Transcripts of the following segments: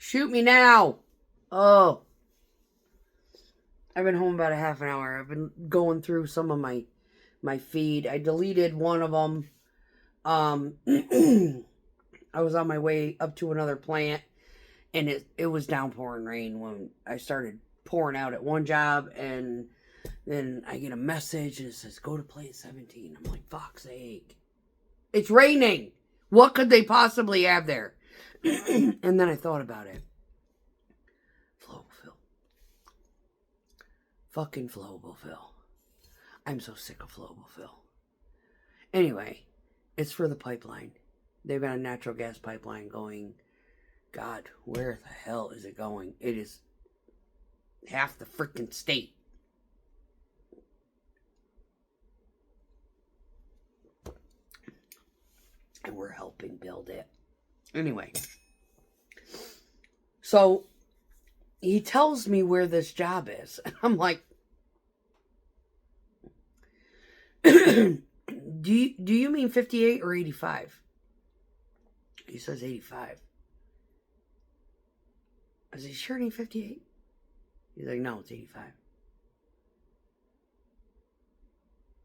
Shoot me now. Oh. I've been home about a half an hour. I've been going through some of my feed. I deleted one of them. I was on my way up to another plant, and it was downpouring rain when I started pouring out at one job, and then I get a message and it says go to plant 17. I'm like, fuck's sake. It's raining. What could they possibly have there? And then I thought about it. Flowable. Fucking Flowable. I'm so sick of Flowable. Anyway, it's for the pipeline. They've got a natural gas pipeline going. God, where the hell is it going? It is half the freaking state. And we're helping build it. Anyway. So, he tells me where this job is. And I'm like, do you mean 58 or 85? He says 85. I said, sure it ain't 58? He's like, no, it's 85.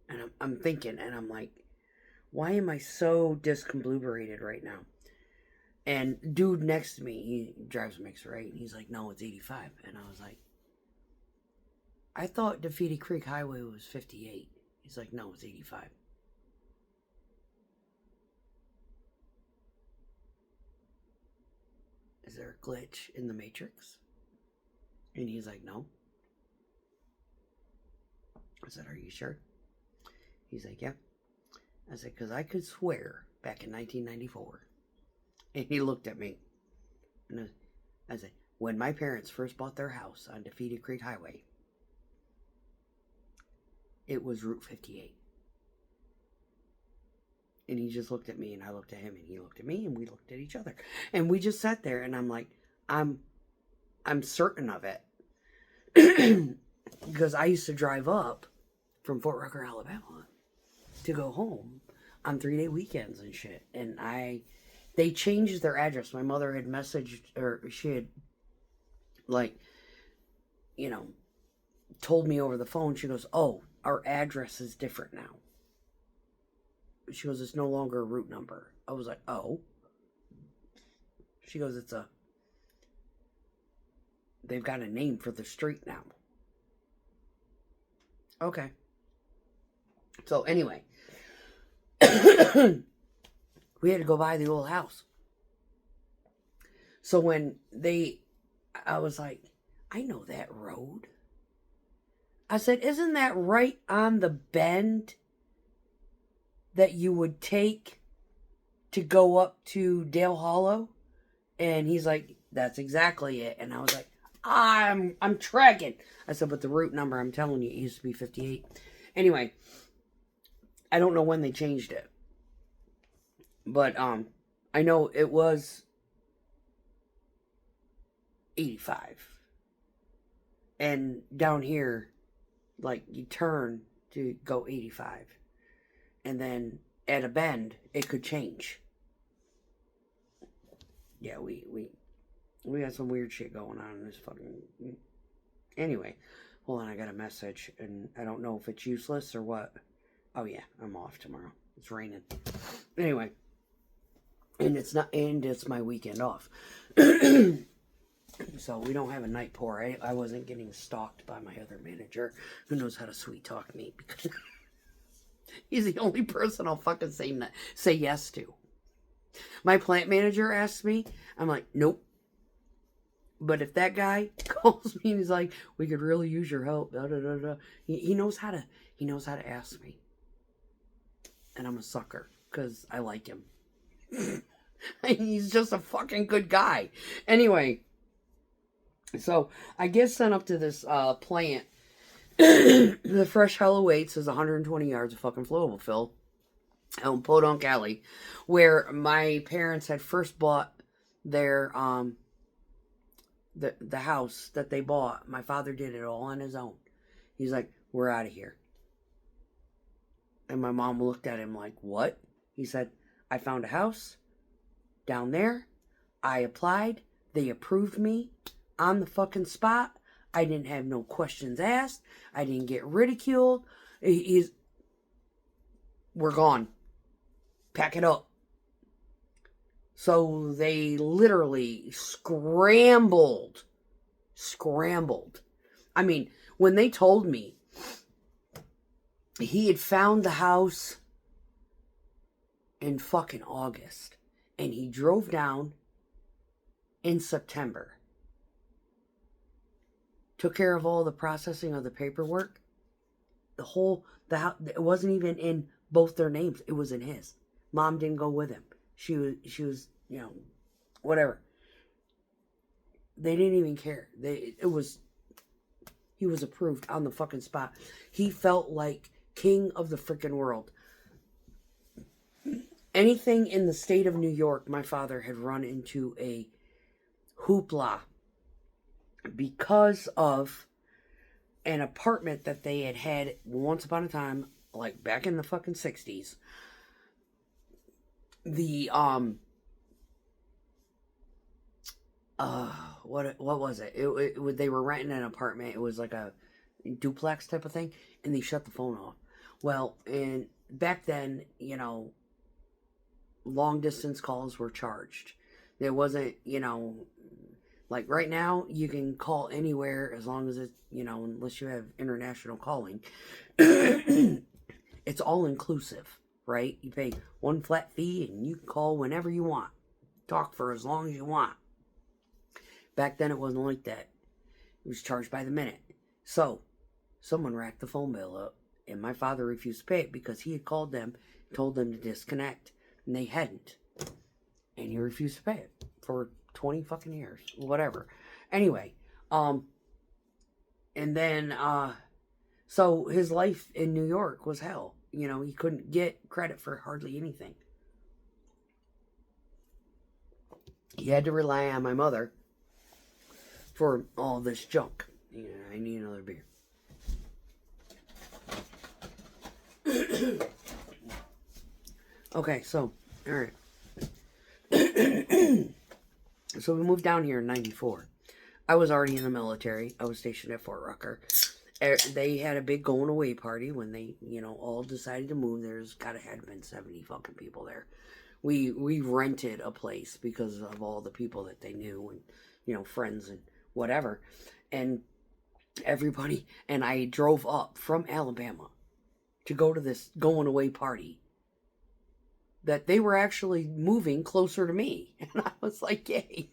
And I'm thinking, and I'm like, why am I so discombobulated right now? And dude next to me, he drives a mixed right, and he's like, no, it's 85. And I was like, I thought Defeated Creek Highway was 58. He's like, no, it's 85. Is there a glitch in the Matrix? And he's like, no. I said, are you sure? He's like, yeah. I said, because I could swear back in 1994. And he looked at me. And I said, when my parents first bought their house on Defeated Creek Highway, it was Route 58. And he just looked at me, and I looked at him, and he looked at me, and we looked at each other. And we just sat there, and I'm like, I'm certain of it. Because I used to drive up from Fort Rucker, Alabama to go home on 3-day weekends and shit. And they changed their address. My mother had messaged, or she had, like, you know, told me over the phone. She goes, oh, our address is different now. She goes, it's no longer a route number. I was like, oh. She goes, they've got a name for the street now. Okay. So anyway, we had to go by the old house. So when I was like, I know that road. I said, isn't that right on the bend that you would take to go up to Dale Hollow? And he's like, that's exactly it. And I was like, I'm tracking. I said, but the route number, I'm telling you, it used to be 58. Anyway, I don't know when they changed it. But I know it was 85. And down here, like, you turn to go 85. And then at a bend, it could change. Yeah, we got some weird shit going on in this fucking... Anyway, hold on, I got a message, and I don't know if it's useless or what. Oh yeah, I'm off tomorrow. It's raining. Anyway, and it's my weekend off. So we don't have a night pour. I wasn't getting stalked by my other manager, who knows how to sweet talk me, because he's the only person I'll fucking say yes to. My plant manager asks me, I'm like, nope. But if that guy calls me and he's like, we could really use your help, da, da, da, da. He knows how to ask me. And I'm a sucker, because I like him. He's just a fucking good guy. Anyway, so I get sent up to this plant. The fresh hell awaits is 120 yards of fucking flowable fill out in Podunk Alley, where my parents had first bought their the house that they bought. My father did it all on his own. He's like, we're out of here. And my mom looked at him like, what? He said, I found a house down there. I applied. They approved me on the fucking spot. I didn't have no questions asked. I didn't get ridiculed. We're gone. Pack it up. So they literally scrambled. I mean, when they told me he had found the house in fucking August and he drove down in September, took care of all the processing of the paperwork, the house, it wasn't even in both their names. It was in his. Mom didn't go with him. She was, whatever. They didn't even care. He was approved on the fucking spot. He felt like king of the freaking world. Anything in the state of New York, my father had run into a hoopla because of an apartment that they had once upon a time, like back in the fucking 60s. The what was it? They were renting an apartment. It was like a duplex type of thing, and they shut the phone off. Well, and back then, long distance calls were charged. There wasn't, like right now, you can call anywhere as long as it's, unless you have international calling. It's all inclusive, right? You pay one flat fee and you can call whenever you want. Talk for as long as you want. Back then it wasn't like that. It was charged by the minute. So, someone racked the phone bill up, and my father refused to pay it because he had called them, told them to disconnect, and they hadn't. And he refused to pay it for 20 fucking years. Whatever. Anyway, and then, so his life in New York was hell. He couldn't get credit for hardly anything. He had to rely on my mother for all this junk. I need another beer. Okay, so, alright. So we moved down here in 94. I was already in the military. I was stationed at Fort Rucker. They had a big going away party when they, all decided to move. There's gotta have been 70 fucking people there. We rented a place because of all the people that they knew and, friends and whatever. And everybody, and I drove up from Alabama to go to this going away party that they were actually moving closer to me. And I was like, yay.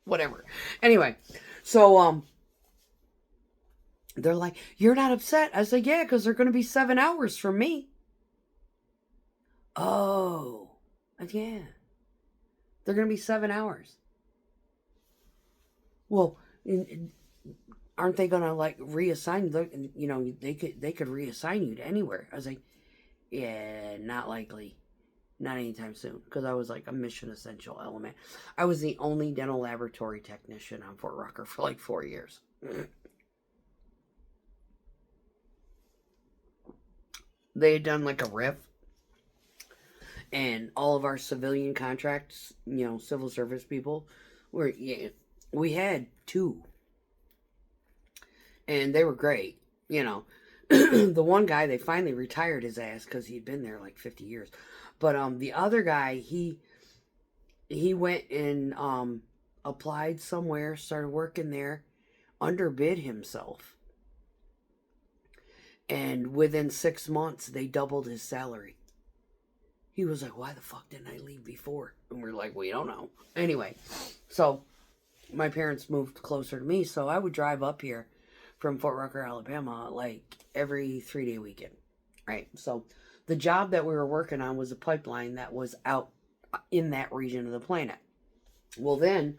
Whatever. Anyway, so, they're like, you're not upset? I said, yeah, because they're going to be 7 hours from me. Oh, yeah. They're going to be 7 hours. Well, aren't they going to like reassign? They could reassign you to anywhere. I was like, yeah, not likely. Not anytime soon. Because I was like a mission essential element. I was the only dental laboratory technician on Fort Rucker for like 4 years. They had done like a RIF. And all of our civilian contracts, civil service people, we had 2. And they were great, The one guy, they finally retired his ass because he'd been there like 50 years. But the other guy, he went and applied somewhere, started working there, underbid himself. And within 6 months, they doubled his salary. He was like, why the fuck didn't I leave before? And we're like, we don't know. Anyway, so my parents moved closer to me, so I would drive up here from Fort Rucker, Alabama, like every 3-day weekend. Right? So the job that we were working on was a pipeline that was out in that region of the planet. Well, then,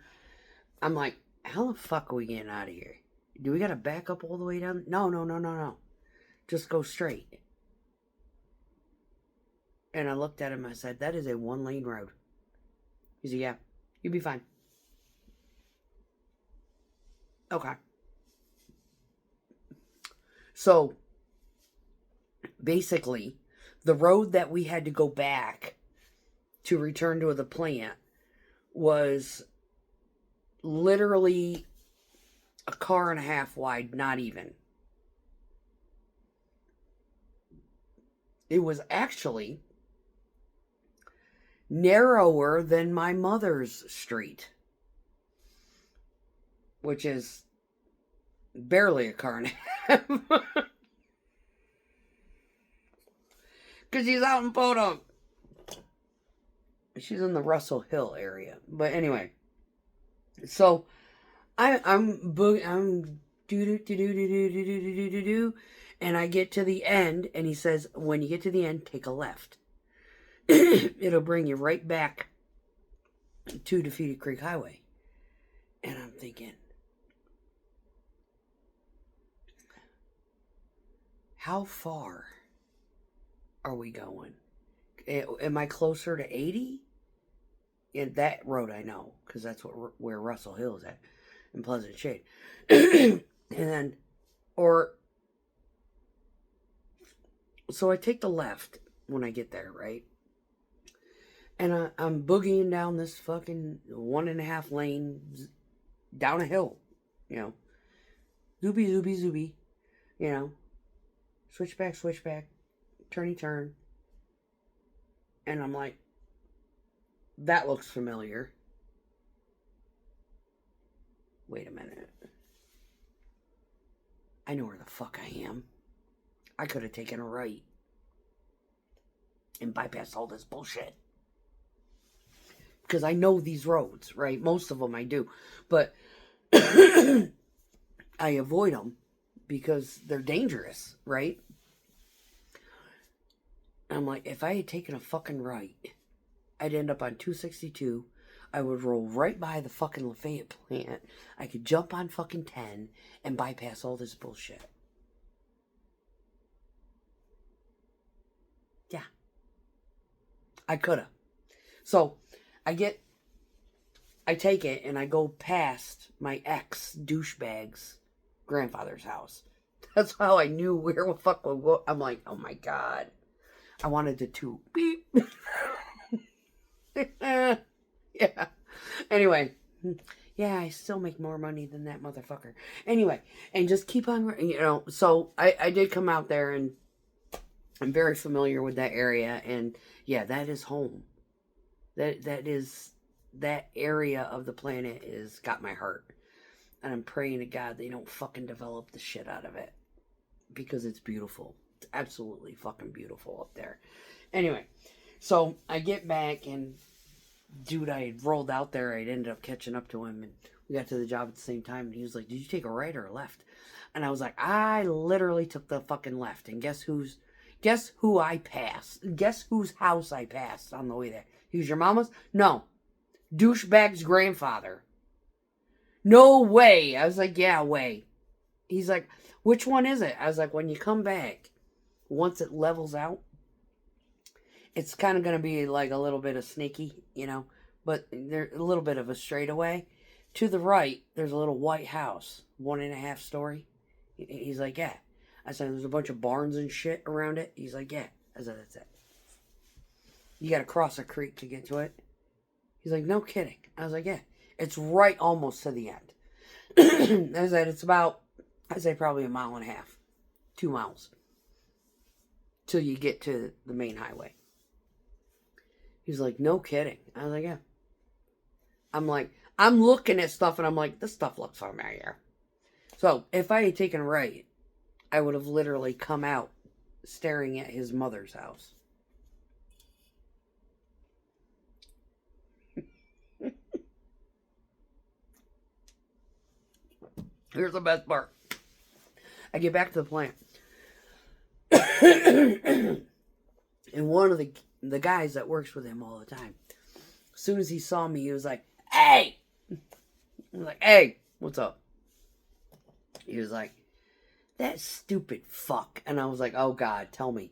I'm like, how the fuck are we getting out of here? Do we got to back up all the way down? No. Just go straight. And I looked at him, I said, that is a 1-lane road. He said, yeah, you'll be fine. Okay. So, basically, the road that we had to go back to return to the plant was literally a car and a half wide, not even. It was actually narrower than my mother's street, which is barely a car and a half. Because she's out in Podunk. She's in the Russell Hill area. But anyway. So, I'm do, and I get to the end, and he says, when you get to the end, take a left. It'll bring you right back to Defeated Creek Highway. And I'm thinking, how far are we going? Am I closer to 80? In that road I know, because that's where Russell Hill is at, in Pleasant Shade. And then, so I take the left when I get there, right? And I'm boogieing down this fucking 1.5 lane, down a hill, you know. Zooby, zooby, zooby, you know. Switchback, turny turn. And I'm like, that looks familiar. Wait a minute. I know where the fuck I am. I could have taken a right and bypassed all this bullshit. Because I know these roads, right? Most of them I do. But I avoid them because they're dangerous, right? I'm like, if I had taken a fucking right, I'd end up on 262. I would roll right by the fucking Lafayette plant. I could jump on fucking 10 and bypass all this bullshit. Yeah. I coulda. So, I take it and I go past my ex-douchebag's grandfather's house. That's how I knew where the fuck would go. I'm like, oh my God. I wanted to beep. Yeah. Anyway. Yeah, I still make more money than that motherfucker. Anyway, and just keep on, you know, so I did come out there and I'm very familiar with that area. And yeah, that is home. That area of the planet is got my heart. And I'm praying to God they don't fucking develop the shit out of it. Because it's beautiful. It's absolutely fucking beautiful up there. Anyway, so I get back and dude I had rolled out there, I'd ended up catching up to him and we got to the job at the same time and he was like, did you take a right or a left? And I was like, I literally took the fucking left. And guess who I passed? Guess whose house I passed on the way there? He was your mama's? No. Douchebag's grandfather. No way. I was like, yeah, way. He's like, which one is it? I was like, when you come back, once it levels out, it's kind of going to be like a little bit of sneaky, you know, but there's a little bit of a straightaway. To the right, there's a little white house, 1.5 story. He's like, yeah. I said, there's a bunch of barns and shit around it. He's like, yeah. I said, that's it. You got to cross a creek to get to it. He's like, no kidding. I was like, yeah. It's right almost to the end. I said, it's about, I'd say probably 1.5 miles, 2 miles, till you get to the main highway. He's like, no kidding. I was like, yeah. I'm like, I'm looking at stuff and I'm like, this stuff looks familiar. So, if I had taken a right, I would have literally come out staring at his mother's house. Here's the best part. I get back to the plant. And one of the guys that works with him all the time, as soon as he saw me, he was like, hey! I was like, hey, what's up? He was like, that stupid fuck. And I was like, oh God, tell me.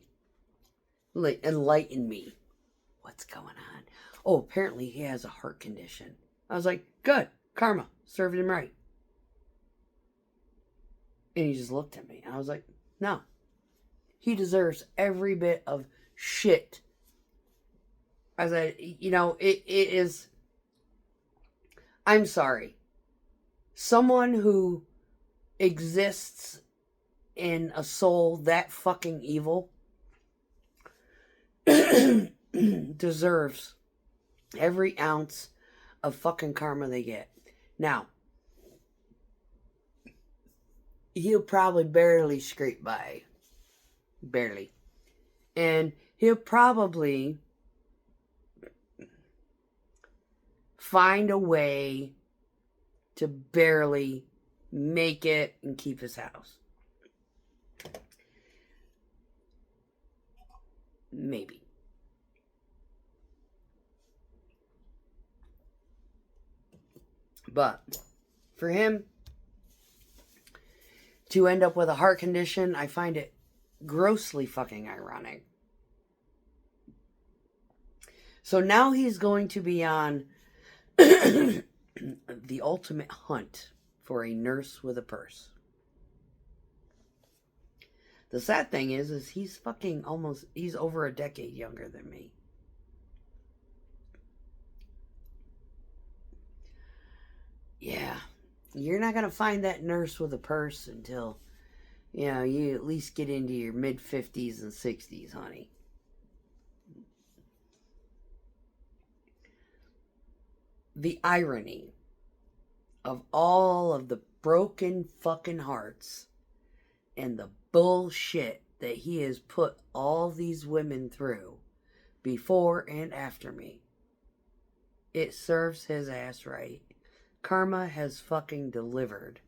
Enlighten me. What's going on? Oh, apparently he has a heart condition. I was like, good. Karma. Served him right. And he just looked at me. I was like, no. He deserves every bit of shit. I said, you know, it is... I'm sorry. someone who exists in a soul that fucking evil deserves every ounce of fucking karma they get. Now, he'll probably barely scrape by. Barely. And he'll probably find a way to barely make it and keep his house. Maybe. But for him to end up with a heart condition, I find it grossly fucking ironic. So now he's going to be on the ultimate hunt for a nurse with a purse. The sad thing is he's fucking he's over a decade younger than me. Yeah, you're not going to find that nurse with a purse until, you know, you at least get into your mid-50s and 60s, honey. The irony of all of the broken fucking hearts and the bullshit that he has put all these women through before and after me. It serves his ass right. Karma has fucking delivered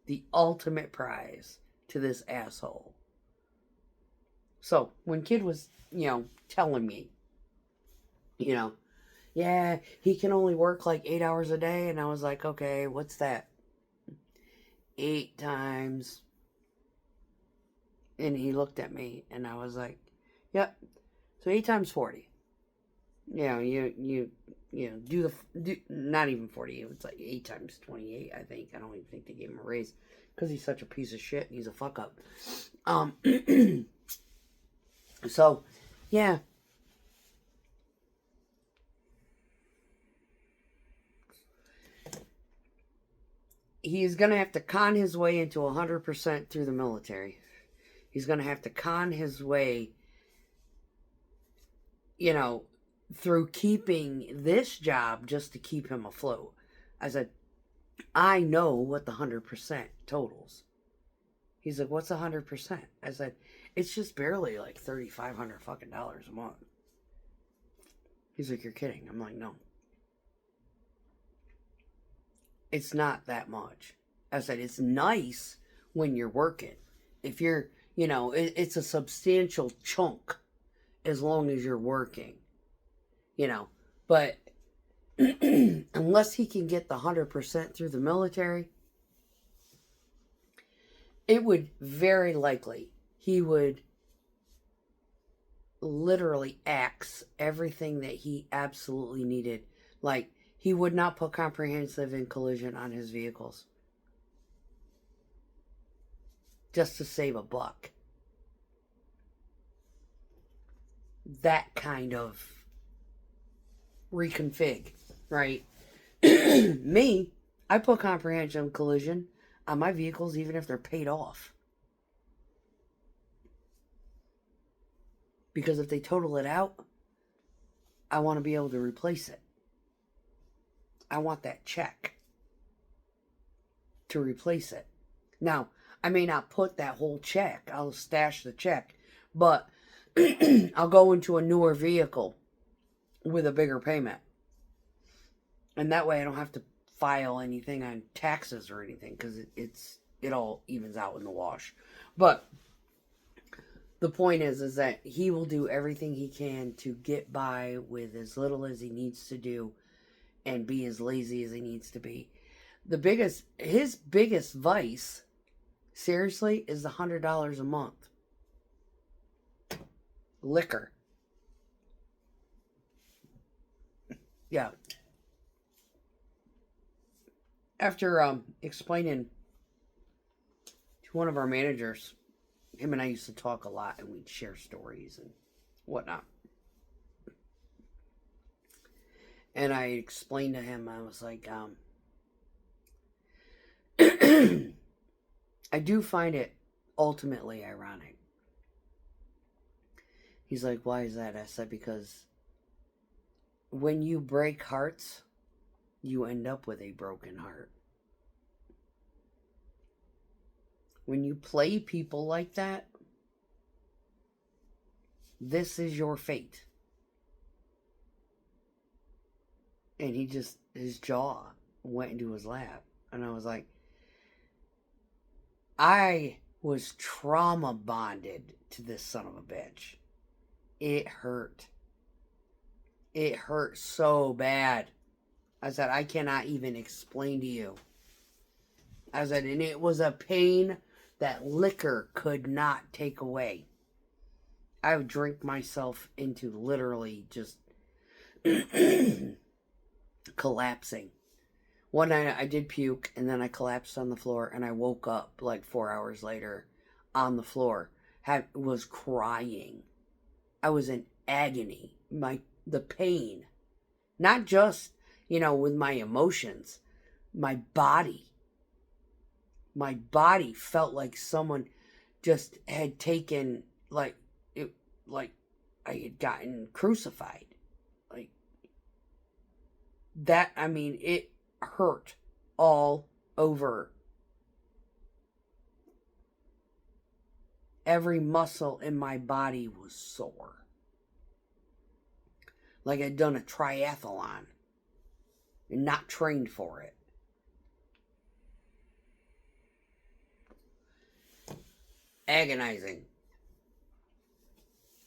the ultimate prize to this asshole. So, when Kid was, telling me, yeah, he can only work like 8 hours a day, and I was like, okay, what's that? 8 times. And he looked at me, and I was like, yep, so 8 times 40. You do not even 40. It's like 8 times 28, I think. I don't even think they gave him a raise because he's such a piece of shit and he's a fuck up. So, yeah. He's going to have to con his way into 100% through the military. He's going to have to con his way, through keeping this job just to keep him afloat. I said, I know what the 100% totals. He's like, what's 100%? I said, it's just barely like $3,500 fucking dollars a month. He's like, you're kidding. I'm like, no. It's not that much. I said, it's nice when you're working. If you're, it's a substantial chunk as long as you're working. But unless he can get the 100% through the military, it would very likely, he would literally axe everything that he absolutely needed. Like, he would not put comprehensive and collision on his vehicles just to save a buck. That kind of reconfig, right? Me, I put comprehensive collision on my vehicles even if they're paid off. Because if they total it out, I want to be able to replace it. I want that check to replace it. Now, I may not put that whole check. I'll stash the check. But I'll go into a newer vehicle with a bigger payment. And that way I don't have to file anything on taxes or anything. Because it all evens out in the wash. But the point is that he will do everything he can to get by with as little as he needs to do and be as lazy as he needs to be. His biggest vice, seriously, is the $100 a month. Liquor. Yeah. After explaining to one of our managers, him and I used to talk a lot and we'd share stories and whatnot. And I explained to him, I was like, I do find it ultimately ironic. He's like, why is that? I said, because when you break hearts, you end up with a broken heart. When you play people like that, this is your fate. And he just, his jaw went into his lap. And I was like, I was trauma bonded to this son of a bitch. It hurt. It hurt so bad. I said, I cannot even explain to you. I said, and it was a pain that liquor could not take away. I would drink myself into literally just collapsing. One night I did puke, and then I collapsed on the floor, and I woke up like 4 hours later on the floor. Was crying. I was in agony. The pain. Not just, with my emotions. My body. My body felt like someone just had taken, like I had gotten crucified. Like, that, it hurt all over. Every muscle in my body was sore. Like I'd done a triathlon and not trained for it. Agonizing.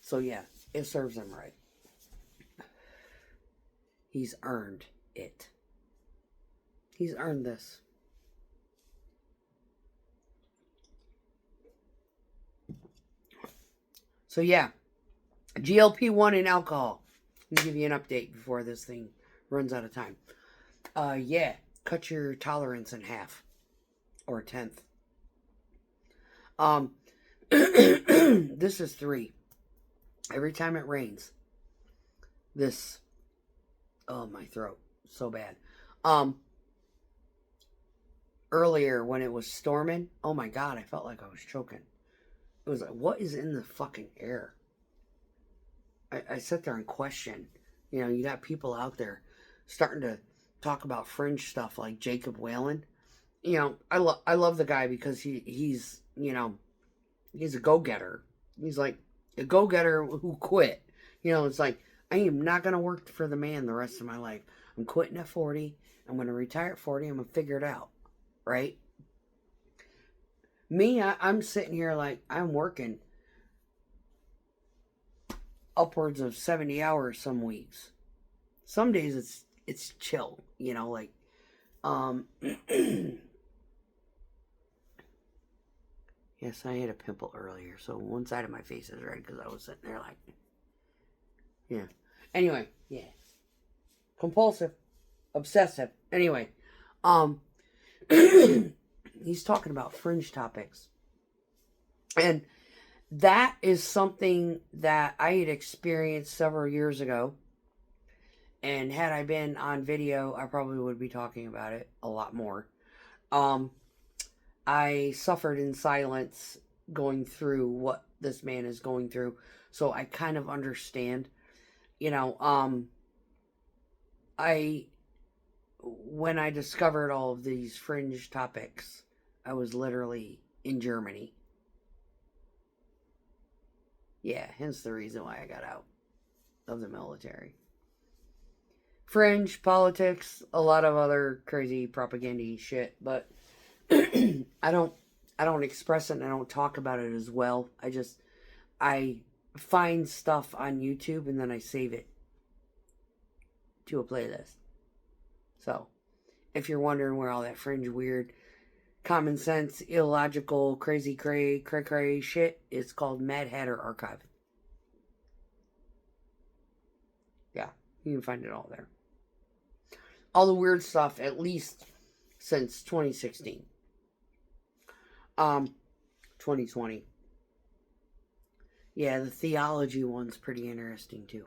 So yeah, it serves him right. He's earned it. He's earned this. So yeah, GLP-1 and alcohol. Let me give you an update before this thing runs out of time. Yeah, cut your tolerance in half. Or a tenth. This is 3. Every time it rains. This. Oh, my throat. So bad. Earlier when it was storming, oh my God, I felt like I was choking. It was like, what is in the fucking air? I sit there and question. You got people out there starting to talk about fringe stuff like Jacob Whalen. I love the guy because he's he's a go-getter. He's like a go-getter who quit. It's like, I am not going to work for the man the rest of my life. I'm quitting at 40. I'm going to retire at 40. I'm going to figure it out. Right? Me, I'm sitting here like I'm working upwards of 70 hours some weeks. Some days it's chill, like yes, I had a pimple earlier, so one side of my face is red because I was sitting there like, yeah. Anyway, yeah. Compulsive, obsessive. Anyway, he's talking about fringe topics. And that is something that I had experienced several years ago. And had I been on video, I probably would be talking about it a lot more. I suffered in silence going through what this man is going through. So I kind of understand. When I discovered all of these fringe topics, I was literally in Germany. Yeah, hence the reason why I got out of the military. Fringe, politics, a lot of other crazy propaganda shit, but I don't express it and I don't talk about it as well. I find stuff on YouTube and then I save it to a playlist. So, if you're wondering where all that fringe, weird, common sense, illogical, crazy, cray shit, it's called Mad Hatter Archive. Yeah, you can find it all there. All the weird stuff, at least since 2016. 2020. Yeah, the theology one's pretty interesting too.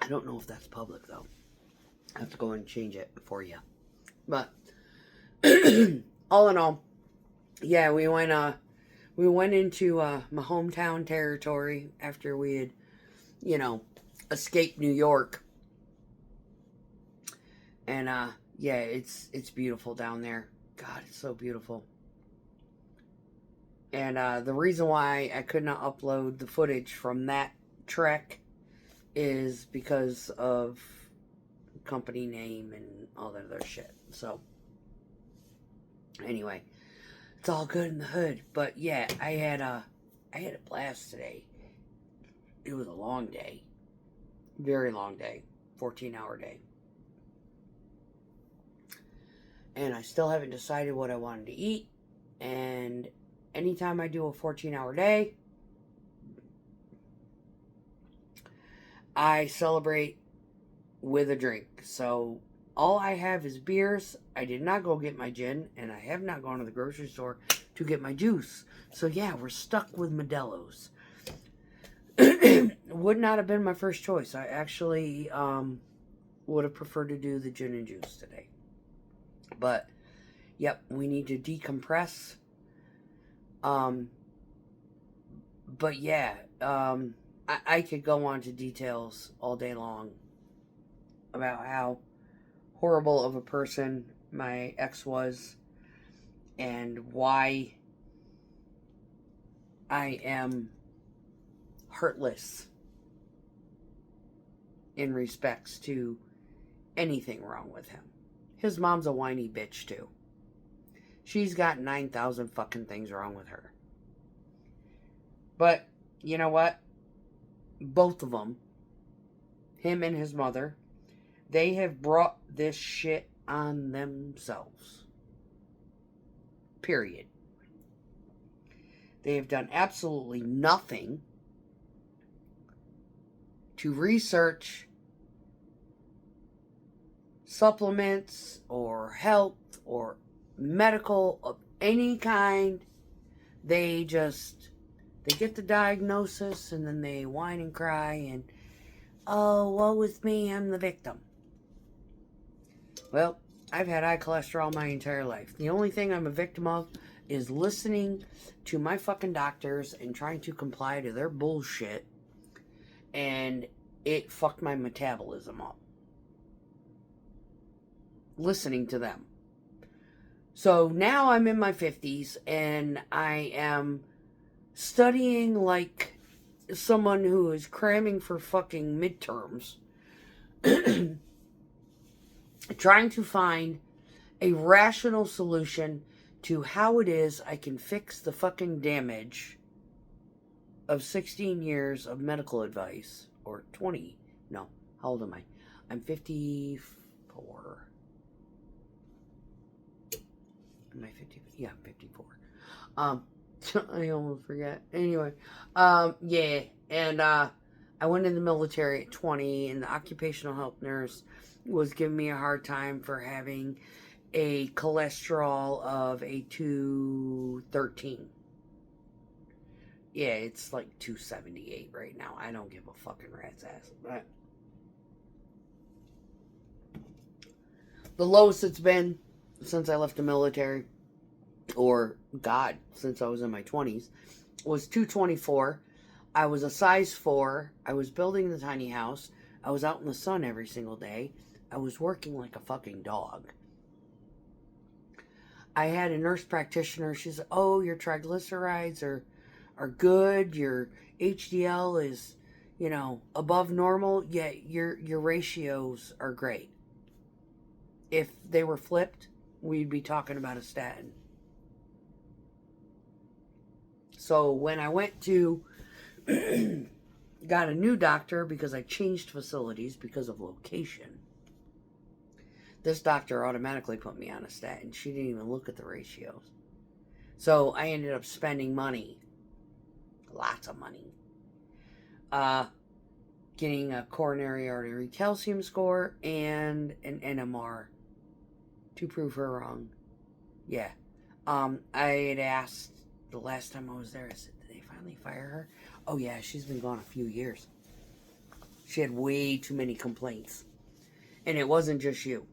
I don't know if that's public though. I have to go and change it for you. But all in all, yeah, we went into my hometown territory after we had, you know, escaped New York. And yeah, it's beautiful down there. God, it's so beautiful. And the reason why I could not upload the footage from that trek is because of company name and all that other shit. So anyway, it's all good in the hood. But yeah, I had a blast today. It was a long day. Very long day. 14-hour day. And I still haven't decided what I wanted to eat. And anytime I do a 14-hour day, I celebrate with a drink. So all I have is beers. I did not go get my gin, and I have not gone to the grocery store to get my juice. So yeah, we're stuck with Modelo's. Would not have been my first choice. I actually would have preferred to do the gin and juice today. But yep, we need to decompress. But yeah, I could go on to details all day long about how horrible of a person my ex was and why I am heartless in respects to anything wrong with him. His mom's a whiny bitch too. She's got 9,000 fucking things wrong with her. But, you know what? Both of them, him and his mother, they have brought this shit on themselves. Period. They have done absolutely nothing to research supplements or health or medical of any kind. They get the diagnosis and then they whine and cry and, oh, woe is me, I'm the victim. Well, I've had high cholesterol my entire life. The only thing I'm a victim of is listening to my fucking doctors and trying to comply to their bullshit, and it fucked my metabolism up. Listening to them. So now I'm in my 50s and I am studying like someone who is cramming for fucking midterms. Trying to find a rational solution to how it is I can fix the fucking damage of 16 years of medical advice. Or 20. No, how old am I? I'm 54. Am I 50? Yeah, I'm 54. I almost forget. Anyway, yeah, and I went in the military at 20, and the occupational health nurse was giving me a hard time for having a cholesterol of a 213. Yeah, it's like 278 right now. I don't give a fucking rat's ass. But the lowest it's been since I left the military, or God, since I was in my 20s, was 224. I was a size 4. I was building the tiny house. I was out in the sun every single day. I was working like a fucking dog. I had a nurse practitioner. She said, oh, your triglycerides are good. Your HDL is, above normal. Yeah, your ratios are great. If they were flipped, we'd be talking about a statin. So when I went to got a new doctor because I changed facilities because of location, this doctor automatically put me on a statin. She didn't even look at the ratios. So I ended up spending money, lots of money, getting a coronary artery calcium score and an NMR to prove her wrong. Yeah. I had asked the last time I was there, I said, did they finally fire her? Oh yeah, she's been gone a few years. She had way too many complaints. And it wasn't just you.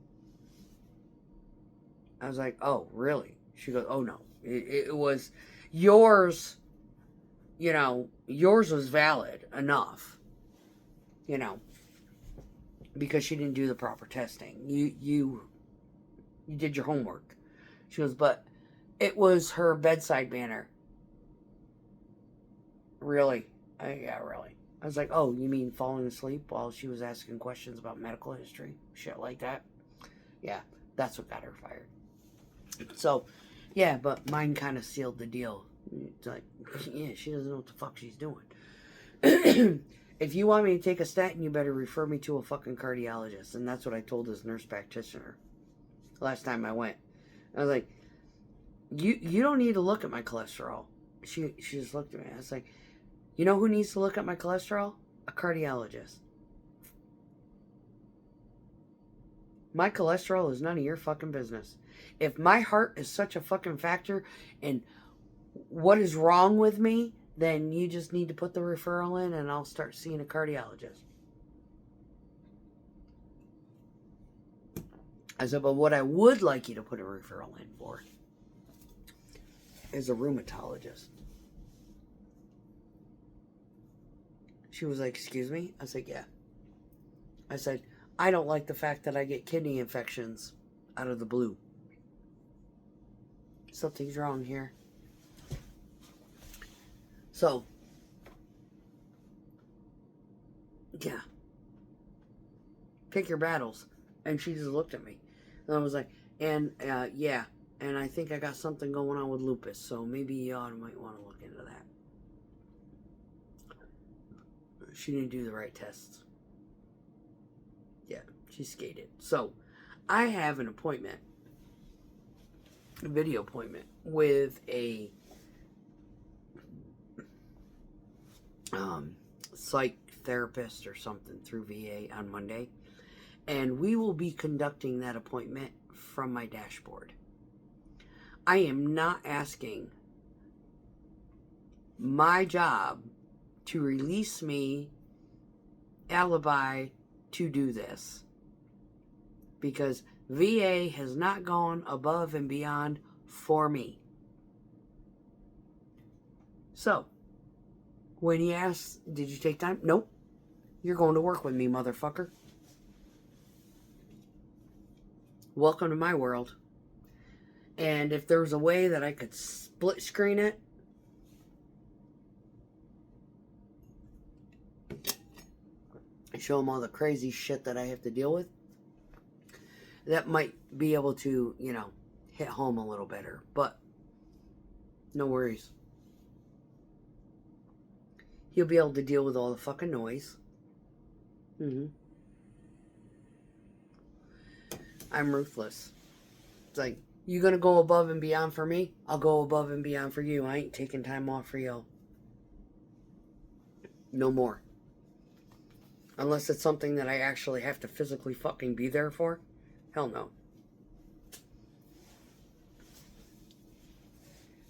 I was like, oh, really? She goes, oh, no. It was yours, yours was valid enough, because she didn't do the proper testing. You did your homework. She goes, but it was her bedside manner. Really? Yeah, really. I was like, oh, you mean falling asleep while she was asking questions about medical history? Shit like that? Yeah, that's what got her fired. So, yeah, but mine kind of sealed the deal. It's like, yeah, she doesn't know what the fuck she's doing. If you want me to take a statin, you better refer me to a fucking cardiologist. And that's what I told this nurse practitioner last time I went. I was like, you don't need to look at my cholesterol. She just looked at me. I was like, you know who needs to look at my cholesterol? A cardiologist. My cholesterol is none of your fucking business. If my heart is such a fucking factor in what is wrong with me, then you just need to put the referral in and I'll start seeing a cardiologist. I said, but what I would like you to put a referral in for is a rheumatologist. She was like, excuse me? I said, yeah. I said, I don't like the fact that I get kidney infections out of the blue. Something's wrong here. So, yeah. Pick your battles. And she just looked at me. And I was like, yeah. And I think I got something going on with lupus. So maybe you might want to look into that. She didn't do the right tests. Yeah, she skated. So, I have an appointment. A video appointment with a psych therapist or something through VA on Monday. And we will be conducting that appointment from my dashboard. I am not asking my job to release me alibi to do this. Because VA has not gone above and beyond for me. So, when he asks, did you take time? Nope. You're going to work with me, motherfucker. Welcome to my world. And if there was a way that I could split screen it, show them all the crazy shit that I have to deal with, that might be able to, hit home a little better. But, no worries. He'll be able to deal with all the fucking noise. I'm ruthless. It's like, you gonna go above and beyond for me? I'll go above and beyond for you. I ain't taking time off for you. No more. Unless it's something that I actually have to physically fucking be there for. Hell no.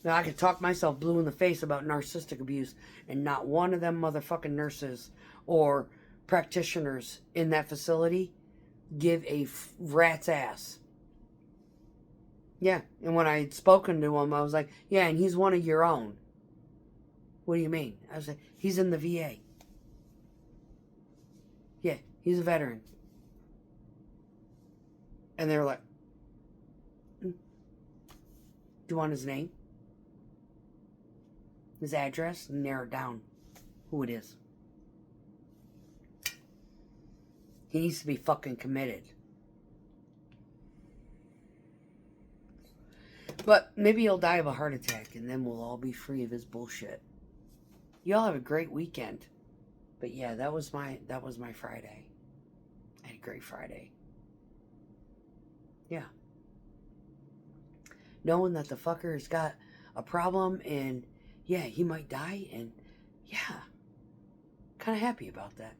Now, I could talk myself blue in the face about narcissistic abuse, and not one of them motherfucking nurses or practitioners in that facility give a rat's ass. Yeah, and when I had spoken to him, I was like, yeah, and he's one of your own. What do you mean? I was like, he's in the VA. Yeah, he's a veteran. And they were like, do you want his name? His address? Narrow it down who it is. He needs to be fucking committed. But maybe he'll die of a heart attack and then we'll all be free of his bullshit. Y'all have a great weekend. But yeah, that was my Friday. I had a great Friday. Yeah. Knowing that the fucker's got a problem and yeah, he might die, and yeah, kind of happy about that.